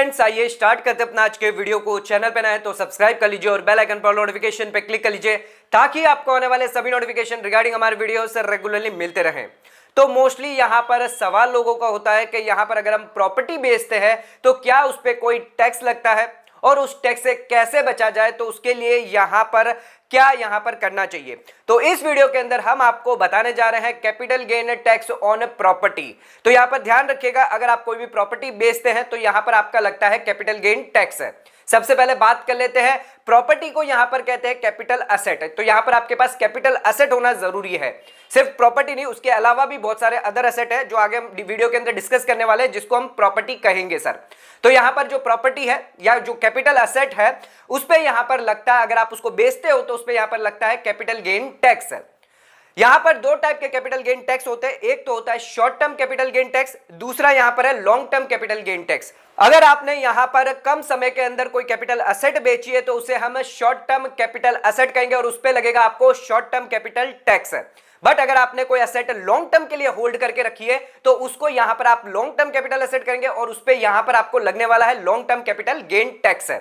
Friends, आइए start करते अपना आज के वीडियो को। चैनल पे नए हैं तो सब्सक्राइब कर लीजिए और बेल आइकन पर नोटिफिकेशन पे क्लिक कर लीजिए ताकि आपको आने वाले सभी नोटिफिकेशन रिगार्डिंग हमारे वीडियो से रेगुलरली मिलते रहें। तो मोस्टली यहाँ पर सवाल लोगों का होता है कि यहाँ पर अगर हम प्रॉपर्टी बेचते हैं तो क्या उस पर कोई टैक्स लगता है और उस टैक्स से कैसे बचा जाए, तो उसके लिए यहाँ पर क्या यहाँ पर करना चाहिए। तो इस वीडियो के अंदर हम आपको बताने जा रहे हैं capital gain tax on property. तो यहाँ पर ध्यान रखिएगा, अगर आप कोई भी प्रॉपर्टी बेचते हैं तो यहाँ पर आपका लगता है कैपिटल गेन टैक्स है। सबसे पहले बात कर लेते हैं, प्रॉपर्टी को यहां पर कहते हैं कैपिटल असेट। तो यहां पर आपके पास कैपिटल असेट होना जरूरी है। सिर्फ प्रॉपर्टी नहीं, उसके अलावा भी बहुत सारे अदर असेट है जो आगे हम वीडियो के अंदर डिस्कस करने वाले हैं, जिसको हम प्रॉपर्टी कहेंगे सर। तो यहां पर जो प्रॉपर्टी है या जो कैपिटल असेट है उस पर यहां पर लगता है, अगर आप उसको बेचते हो तो उस पर यहां पर लगता है कैपिटल गेन टैक्स। यहां पर दो टाइप के कैपिटल गेन टैक्स होते हैं, एक तो होता है short term capital gain tax, दूसरा यहां पर है long term capital gain tax. अगर आपने यहां पर कम समय के अंदर कोई कैपिटल असेट बेची है तो उसे हम शॉर्ट टर्म कैपिटल असेट कहेंगे और उस पर लगेगा आपको short term capital tax. But अगर आपने कोई असेट लॉन्ग टर्म के लिए होल्ड करके रखी है तो उसको यहां पर आप लॉन्ग टर्म कैपिटल असेट करेंगे और उस पर यहां पर आपको लगने वाला है long term capital gain tax.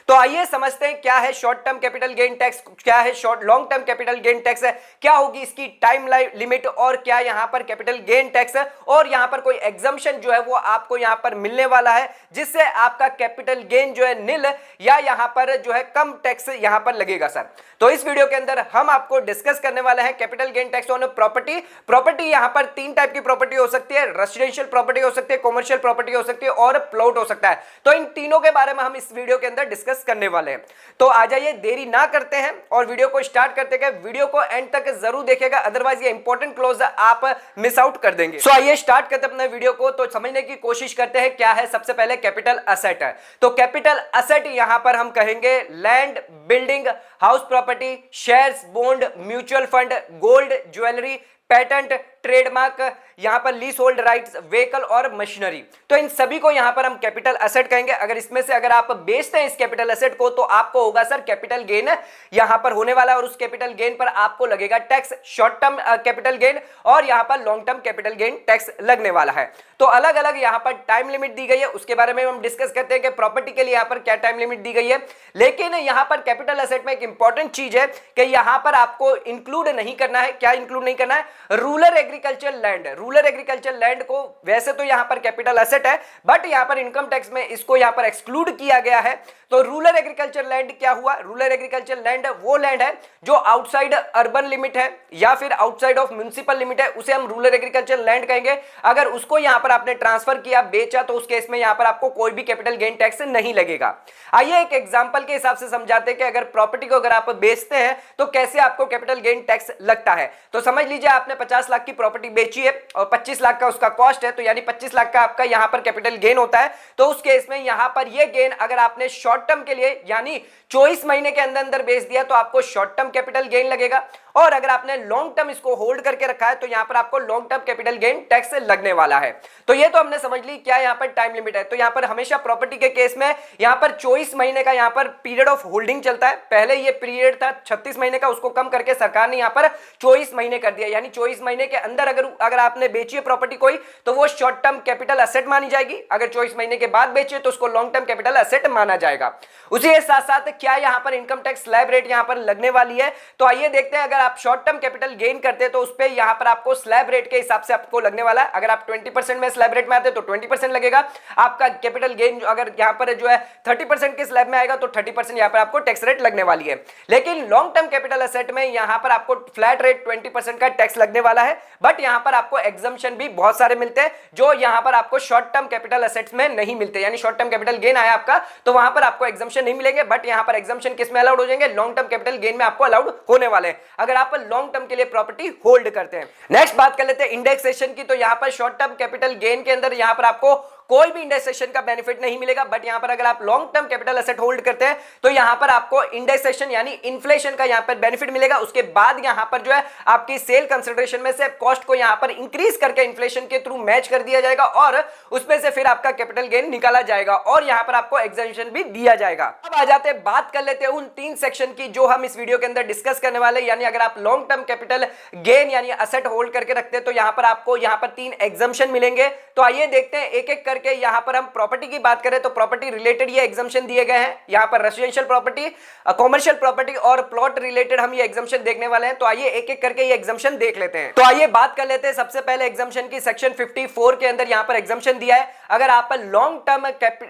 तो आइए समझते हैं क्या है short term capital gain tax, क्या है long term capital gain tax है, क्या होगी इसकी टाइम लिमिट और क्या यहां पर कैपिटल गेन टैक्स है, और यहां पर कोई एग्जम्पशन जो है वो आपको यहां पर मिलने वाला है जिससे आपका कैपिटल गेन जो है निल या यहां पर जो है कम टैक्स यहां पर लगेगा सर। तो इस वीडियो के अंदर हम आपको डिस्कस करने वाले हैं capital gain tax on property. Property यहां पर तीन टाइप की प्रॉपर्टी हो सकती है, रेसिडेंशियल प्रॉपर्टी हो सकती है, कॉमर्शियल प्रॉपर्टी हो सकती है और प्लॉट हो सकता है। तो इन तीनों के बारे में हम इस वीडियो के अंदर डिस्कस करने वाले हैं। तो आ जाइए, देरी ना करते हैं और वीडियो को स्टार्ट करते हैं। वीडियो को एंड तक जरूर देखिएगा, अदरवाइज ये इंपॉर्टेंट क्लॉज आप मिस आउट कर देंगे। सो आइए स्टार्ट करते हैं अपने वीडियो को। तो समझने की कोशिश करते हैं क्या है सबसे पहले कैपिटल असेट है। तो कैपिटल असेट यहां पर हम कहेंगे land, building, house property, shares, bond, mutual fund, gold, jewellery, patent, trademark, यहां पर लीज होल्ड राइट्स, व्हीकल और मशीनरी। तो इन सभी को यहां पर हम कैपिटल असेट कहेंगे। अगर इसमें से अगर आप बेचते हैं इस कैपिटल असेट को तो आपको होगा सर कैपिटल गेन यहां पर होने वाला है और उस कैपिटल गेन पर आपको लगेगा tax, short term capital gain और यहां पर long term capital gain tax लगने वाला है। तो अलग अलग यहां पर टाइम लिमिट दी गई है, उसके बारे में हम डिस्कस करते हैं कि प्रॉपर्टी के लिए यहां पर क्या टाइम लिमिट दी गई है। लेकिन यहां पर कैपिटल असेट में एक इंपॉर्टेंट चीज है कि यहां पर आपको इंक्लूड नहीं करना है। क्या इंक्लूड नहीं करना है? Rural agriculture land. Rural agriculture land को वैसे तो यहां पर कैपिटल असेट है बट यहां पर इनकम टैक्स में इसको यहां पर एक्सक्लूड किया गया है। तो रूरल एग्रीकल्चर लैंड क्या हुआ? रूरल एग्रीकल्चर लैंड वो लैंड है जो आउटसाइड अर्बन लिमिट है या फिर आउटसाइड ऑफ म्युनिसिपल लिमिट है, उसे हम रूरल एग्रीकल्चर लैंड कहेंगे। अगर उसको यहां पर आपने ट्रांसफर किया, बेचा, तो उस केस में यहां पर आपको कोई भी कैपिटल गेन टैक्स नहीं लगेगा। आइए एक एग्जांपल के हिसाब से समझाते हैं कि अगर प्रॉपर्टी को अगर आप बेचते हैं तो कैसे आपको कैपिटल गेन टैक्स लगता है। तो समझ लीजिए आपने 50 लाख की प्रॉपर्टी बेची है और 25 लाख का उसका कॉस्ट है, तो यानी 25 लाख का आपका यहां पर कैपिटल गेन होता है। तो उस केस में यहां पर ये गेन अगर आपने शॉर्ट टर्म के लिए यानी 24 महीने के अंदर अंदर बेच दिया तो आपको शॉर्ट टर्म कैपिटल गेन लगेगा, और अगर आपने लॉन्ग टर्म इसको होल्ड करके रखा है तो यहां पर आपको long term capital gain tax लगने वाला है। तो ये तो हमने समझ ली क्या यहां पर टाइम लिमिट है। तो यहां पर हमेशा प्रॉपर्टी के केस में यहां पर 24 महीने का यहां पर पीरियड ऑफ होल्डिंग चलता है। पहले ये पीरियड था 36 महीने का, उसको कम करके सरकार ने यहां पर 24 महीने कर दिया, यानी 24 महीने के अंदर अगर आपने बेची है प्रॉपर्टी कोई तो वो शॉर्ट टर्म कैपिटल असेट मानी जाएगी। अगर 24 महीने के बाद बेची तो उसको लॉन्ग टर्म कैपिटल असेट माना जाएगा। उसी के साथ साथ क्या यहां पर इनकम टैक्स स्लैब रेट यहां पर लगने वाली है। तो आइए देखते हैं, अगर आप शॉर्ट टर्म कैपिटल गेन करते हैं तो उस पे यहां पर आपको स्लैब रेट के हिसाब से आपको लगने वाला है। अगर आप 20% में स्लैब रेट में आते तो 20% लगेगा आपका कैपिटल गेन। अगर यहां पर जो है 30% के स्लैब में आएगा तो 30% यहां पर आपको टैक्स रेट लगने वाली है। लेकिन लॉन्ग टर्म कैपिटल असेट में यहां पर आपको फ्लैट रेट 20% का टैक्स लगने वाला है, बट यहां पर आपको एग्जम्पशन भी बहुत सारे मिलते हैं जो यहां पर आपको शॉर्ट टर्म कैपिटल असेट्स में नहीं मिलते। यानी शॉर्ट टर्म कैपिटल गेन आया आपका तो वहां पर आपको एग्जम्पशन नहीं मिलेंगे, बट यहां पर एग्जम्पशन किस में अलाउड हो जाएंगे? लॉन्ग टर्म कैपिटल गेन में आपको अलाउड होने वाले हैं अगर आप लॉन्ग टर्म के लिए प्रॉपर्टी होल्ड करते हैं। नेक्स्ट बात कर लेते हैं इंडेक्सेशन की। तो यहां पर शॉर्ट टर्म कैपिटल गेन के अंदर यहां पर आपको कोई भी इंडेक्सेशन का बेनिफिट नहीं मिलेगा, बट यहां पर अगर आप long term capital asset hold करते हैं तो यहां पर आपको इंडेक्सेशन यानी इन्फ्लेशन का यहां पर बेनिफिट मिलेगा। उसके बाद यहां पर जो है आपकी सेल कंसिडरेशन में से कॉस्ट को यहां पर इंक्रीज करके इन्फ्लेशन के थ्रू मैच कर दिया जाएगा और उसमें से फिर आपका कैपिटल गेन निकाला जाएगा और यहां पर आपको एग्जेम्पशन भी दिया जाएगा। अब आ जाते हैं, बात कर लेते हैं उन 3 सेक्शन की जो हम इस वीडियो के अंदर डिस्कस करने वाले। यानी अगर आप लॉन्ग टर्म कैपिटल गेन यानी असेट होल्ड करके रखते हैं तो यहां पर आपको यहां पर 3 एग्जम्पशन मिलेंगे। तो आइए देखते हैं एक एक करके यहाँ पर हम प्रॉपर्टी की बात करें तो प्रॉपर्टी रिलेटेड ये एग्जम्पशन दिए गए हैं। यहाँ पर रेसिडेंशियल प्रॉपर्टी, कॉमर्शियल प्रॉपर्टी और प्लॉट रिलेटेड हम ये एग्जम्पशन देखने वाले हैं। तो आइए एक एक करके ये एग्जम्पशन देख लेते हैं। तो आइए बात कर लेते हैं सबसे पहले एग्जम्पशन की। सेक्शन 54 के अंदर यहाँ पर एग्जम्पशन दिया है, अगर आप long term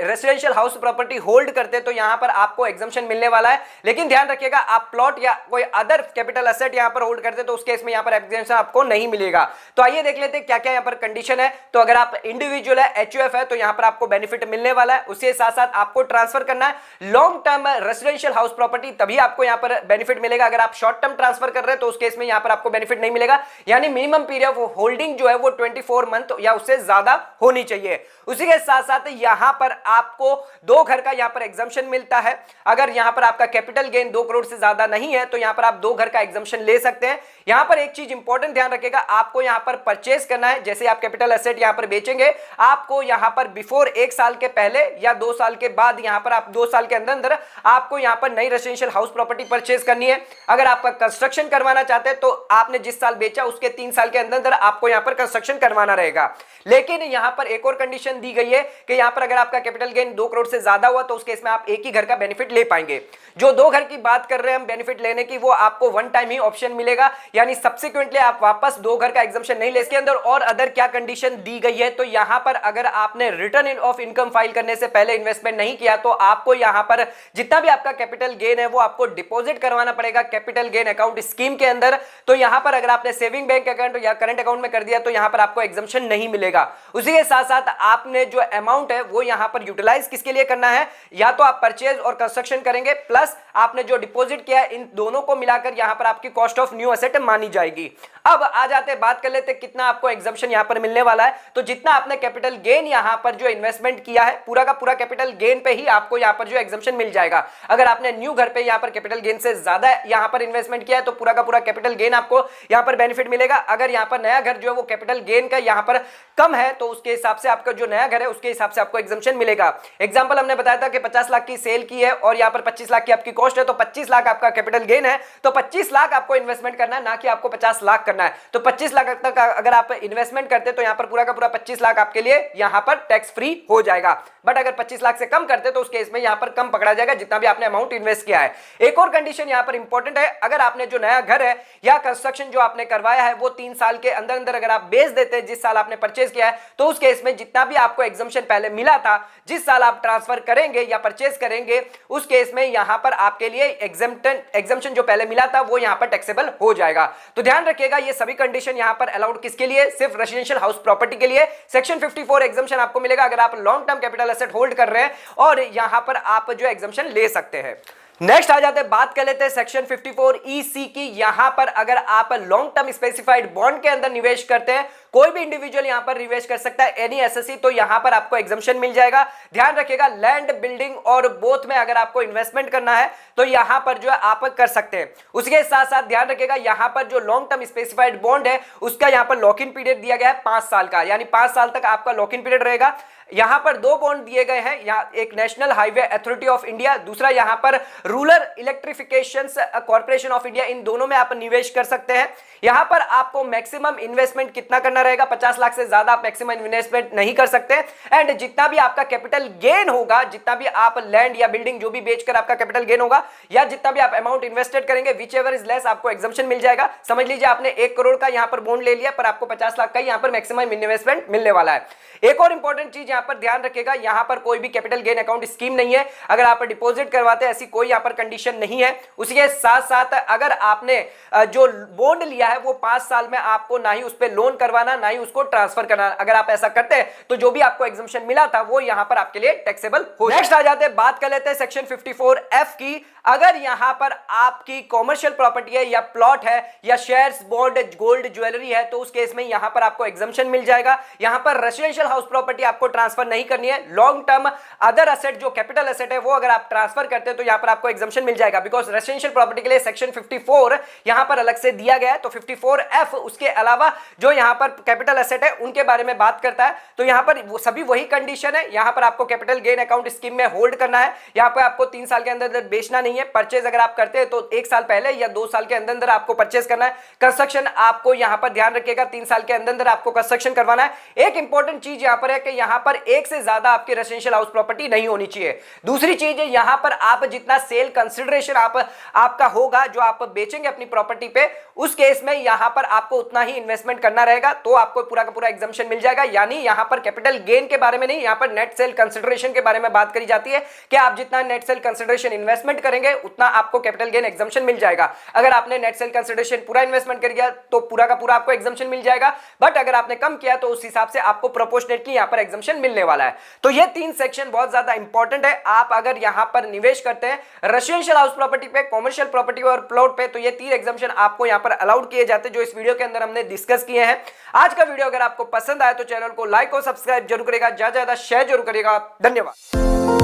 residential house property hold करते हैं तो यहाँ पर आपको एग्जम्पशन मिलने वाला है। लेकिन ध्यान रखिएगा, आप प्लॉट या कोई अदर कैपिटल एसेट यहाँ पर होल्ड करते हैं तो उस केस में यहाँ पर एग्जम्पशन आपको नहीं मिलेगा। तो आइए देख लेते हैं क्या क्या यहाँ पर कंडीशन है। तो अगर आप इंडिविजुअल है, एचयूएफ है, तो यहाँ पर आपको बेनिफिट मिलने वाला है। उसके साथ साथ आपको ट्रांसफर करना है long term residential house property, तभी आपको यहाँ पर बेनिफिट मिलेगा। अगर आप शॉर्ट टर्म ट्रांसफर कर रहे हैं तो उस केस में यहाँ पर आपको बेनिफिट नहीं मिलेगा। यानी मिनिमम पीरियड ऑफ होल्डिंग जो है वो 24 मंथ या उससे ज्यादा होनी चाहिए। उसी के साथ साथ यहाँ पर आपको 2 घर का यहाँ पर एग्जम्पशन मिलता है। अगर यहाँ पर आपका कैपिटल गेन 2 करोड़ से ज्यादा नहीं है तो यहाँ पर आप 2 घर का एग्जम्पशन ले सकते हैं। यहाँ पर एक चीज इंपॉर्टेंट ध्यान रखिएगा, आपको यहाँ पर परचेज करना है, जैसे आप कैपिटल एसेट यहाँ पर बेचेंगे, आपको यहाँ पर बिफोर 1 साल के पहले या 2 साल के बाद, यहाँ पर आप 2 साल के अंदर अंदर आपको यहाँ पर नई रेसिडेंशियल हाउस प्रॉपर्टी परचेज करनी है। अगर आपका कंस्ट्रक्शन करवाना चाहते हैं तो आपने जिस साल बेचा उसके 3 साल के अंदर अंदर आपको यहाँ पर कंस्ट्रक्शन करवाना रहेगा। लेकिन यहाँ पर एक और कंडीशन दी गई है कि यहाँ पर अगर आपका कैपिटल गेन 2 करोड़ से ज्यादा हुआ तो उस केस में आप एक ही घर का बेनिफिट ले पाएंगे। जो 2 घर की बात कर रहे हैं हम बेनिफिट लेने की, वो आपको 1 टाइम ही ऑप्शन मिलेगा, यानी सब्सिक्वेंटली आप वापस 2 घर का एग्जम्पशन नहीं ले। इसके अंदर और अदर क्या कंडीशन दी गई है, तो यहाँ पर अगर आपने रिटर्न ऑफ इनकम फाइल करने से पहले इन्वेस्टमेंट नहीं किया तो आपको यहाँ पर जितना भी आपका कैपिटल गेन है वो आपको डिपॉजिट करवाना पड़ेगा कैपिटल गेन अकाउंट स्कीम के अंदर। तो यहाँ पर अगर आपने सेविंग बैंक अकाउंट या करंट अकाउंट में कर दिया तो यहाँ पर आपको एग्जम्पशन नहीं मिलेगा। उसी के साथ साथ आपने जो अमाउंट है वो यहाँ पर यूटिलाइज किसके लिए करना है, या तो आप परचेज और कंस्ट्रक्शन करेंगे प्लस आपने जो डिपॉजिट किया है, इन दोनों को मिलाकर यहाँ पर आपकी कॉस्ट ऑफ न्यू एसेट मानी जाएगी। अब आ जाते हैं, बात कर लेते हैं कितना आपको एग्जम्पशन यहाँ पर मिलने वाला है। तो जितना आपने कैपिटल गेन यहाँ पर जो इन्वेस्टमेंट किया है, पूरा का पूरा कैपिटल गेन पे ही आपको यहाँ पर जो एग्जम्पशन मिल जाएगा। अगर आपने न्यू घर पे यहाँ पर कैपिटल गेन से ज्यादा यहाँ पर इन्वेस्टमेंट किया है तो पूरा का पूरा कैपिटल गेन आपको यहाँ पर बेनिफिट मिलेगा। अगर यहाँ पर नया घर जो है वो कैपिटल गेन का यहाँ पर कम है तो उसके हिसाब से आपका जो नया घर है उसके हिसाब से आपको एग्जम्पशन मिलेगा। एग्जांपल हमने बताया था कि 50 लाख की सेल की है और यहाँ पर 25 लाख की आपकी कॉस्ट है, तो 25 लाख आपका कैपिटल गेन है, तो 25 लाख आपको इन्वेस्टमेंट करना है, ना कि आपको 50 लाख करना है। तो 25 लाख तक अगर आप इन्वेस्टमेंट करते तो यहाँ पर पूरा का पूरा 25 लाख आपके लिए यहाँ पर टैक्स फ्री हो जाएगा। बट अगर 25 लाख से कम करते तो उस केस में यहाँ पर कम पकड़ा जाएगा जितना भी आपने अमाउंट इन्वेस्ट किया है। एक और कंडीशन यहाँ पर इंपॉर्टेंट है, अगर आपने जो नया घर है या कंस्ट्रक्शन जो आपने करवाया है वो 3 साल के अंदर अंदर अगर आप बेच देते हैं जिस साल आपने परचेज किया है, तो उस केस में जितना भी आपको एग्जम्पशन पहले मिला था, जिस साल आप ट्रांसफर करेंगे या परचेज करेंगे उस केस में यहाँ पर आपके लिए एग्जम्पशन जो पहले मिला था वो यहाँ पर टैक्सेबल हो जाएगा। तो ध्यान रखिएगा, ये सभी कंडीशन यहाँ पर अलाउड किसके लिए, सिर्फ रेसिडेंशियल हाउस प्रॉपर्टी के लिए। सेक्शन 54 एग्जम्पशन आपको मिलेगा अगर आप long term capital asset hold कर रहे हैं और यहाँ पर आप जो एग्जम्पशन ले सकते हैं। नेक्स्ट आ जाते हैं, बात कर लेते हैं सेक्शन 54 EC की। यहां पर अगर आप लॉन्ग टर्म स्पेसिफाइड बॉन्ड के अंदर निवेश करते हैं, कोई भी इंडिविजुअल यहां पर निवेश कर सकता है एनी एसएससी, तो यहां पर आपको एग्जम्पशन मिल जाएगा। ध्यान रखिएगा, लैंड बिल्डिंग और बोथ में अगर आपको इन्वेस्टमेंट करना है तो यहां पर जो है आप कर सकते हैं। उसके साथ साथ ध्यान रखिएगा, यहां पर जो लॉन्ग टर्म स्पेसिफाइड बॉन्ड है उसका यहां पर लॉक इन पीरियड दिया गया है 5 साल का, यानी 5 साल तक आपका लॉक इन पीरियड रहेगा। यहां पर 2 बॉन्ड दिए गए हैं, यहाँ एक national highway authority of India, दूसरा यहां पर rural electrification corporation of India, इन दोनों में आप निवेश कर सकते हैं। यहां पर आपको मैक्सिमम इन्वेस्टमेंट कितना करना रहेगा, 50 लाख से ज्यादा आप मैक्सिमम इन्वेस्टमेंट नहीं कर सकते। एंड जितना भी आपका कैपिटल गेन होगा, जितना भी आप लैंड या बिल्डिंग जो भी बेचकर आपका कैपिटल गेन होगा या जितना भी आप अमाउंट इन्वेस्टेड करेंगे, विच एवर इज लेस, आपको एग्जम्पशन मिल जाएगा। समझ लीजिए आपने 1 करोड़ का यहां पर बॉन्ड ले लिया पर आपको 50 लाख का यहां पर मैक्सिमम इन्वेस्टमेंट मिलने वाला है। एक और इंपॉर्टेंट चीज यहां पर ध्यान रखिएगा, यहां पर कोई भी कैपिटल गेन अकाउंट स्कीम नहीं है। अगर आप डिपॉजिट करवाते हैं ऐसी कोई यहां पर कंडीशन नहीं है। उसी के साथ साथ अगर आपने जो बॉन्ड लिया है वो 5 साल में आपको ना ही उस पर लोन करवाना ना ही उसको ट्रांसफर करना। अगर आप ऐसा करते हैं तो जो भी आपको एग्जम्पशन मिला था वो यहां पर आपके लिए टैक्सेबल हो। नेक्स्ट आ जाते हैं, बात कर लेते हैं सेक्शन 54F की। अगर यहां पर आपकी कॉमर्शियल प्रॉपर्टी है या प्लॉट है या शेयर्स, बॉन्ड, गोल्ड, ज्वेलरी है, तो उस केस में यहां पर आपको एग्जम्पशन मिल जाएगा। यहां पर रेसिडेंशियल हाउस प्रॉपर्टी आपको ट्रांसफर नहीं करनी है। लॉन्ग टर्म अदर एसेट जो कैपिटल एसेट है वो अगर आप ट्रांसफर करते हैं तो यहां पर आपको एग्जम्पशन मिल जाएगा, बिकॉज रेसिडेंशियल प्रॉपर्टी के लिए सेक्शन 54 यहां पर अलग से दिया गया है। तो 54F उसके अलावा जो यहां पर कैपिटल एसेट है उनके बारे में बात करता है। तो यहां पर सभी वही कंडीशन है, यहां पर आपको कैपिटल गेन अकाउंट स्कीम में होल्ड करना है, यहां पर आपको 3 साल के अंदर बेचना नहीं है। परचेज अगर आप करते हैं तो 1 साल पहले या 2 साल के अंदर आपको परचेज करना है। कंस्ट्रक्शन आपको यहां पर ध्यान रखिएगा 3 साल के अंदर आपको कंस्ट्रक्शन करवाना है। एक इंपॉर्टेंट चीज यहां पर है कि यहां पर एक से ज्यादा आपकी रेसिडेंशियल हाउस प्रॉपर्टी नहीं होनी चाहिए। दूसरी चीज है यहां पर आप जितना सेल कंसिडरेशन आपका होगा जो आप बेचेंगे अपनी प्रॉपर्टी पे, उस केस में यहां पर आपको उतना ही इन्वेस्टमेंट करना रहेगा, तो आपको पूरा का पूरा एग्जम्पशन मिल जाएगा। यानी यहां पर कैपिटल गेन के बारे में नहीं, यहां पर नेट सेल कंसिडरेशन के बारे में बात करी जाती है कि आप जितना नेट सेल कंसिडरेशन इन्वेस्टमेंट करेंगे उतना आपको कैपिटल गेन एग्जम्पशन मिल जाएगा। अगर आपने नेट सेल कंसिडरेशन पूरा इन्वेस्टमेंट कर दिया तो पूरा का पूरा आपको एग्जम्पशन मिल जाएगा, बट अगर आपने कम किया तो उस हिसाब से आपको प्रोपोर्शनेटली यहां पर एग्जम्पशन मिलने वाला है। तो ये 3 सेक्शन बहुत ज्यादा इंपॉर्टेंट है। आप अगर यहां पर निवेश करते हैं रेसिडेंशियल हाउस प्रॉपर्टी पे, कॉमर्शियल प्रॉपर्टी और प्लॉट पे, तो ये 3 एग्जम्पशन आपको यहां पर अलाउड किए जाते हैं जो इस वीडियो के अंदर हमने डिस्कस किए हैं। आज का वीडियो अगर आपको पसंद आया तो चैनल को लाइक और सब्सक्राइब जरूर करेगा, ज्यादा से ज्यादा शेयर जरूर करेगा। धन्यवाद।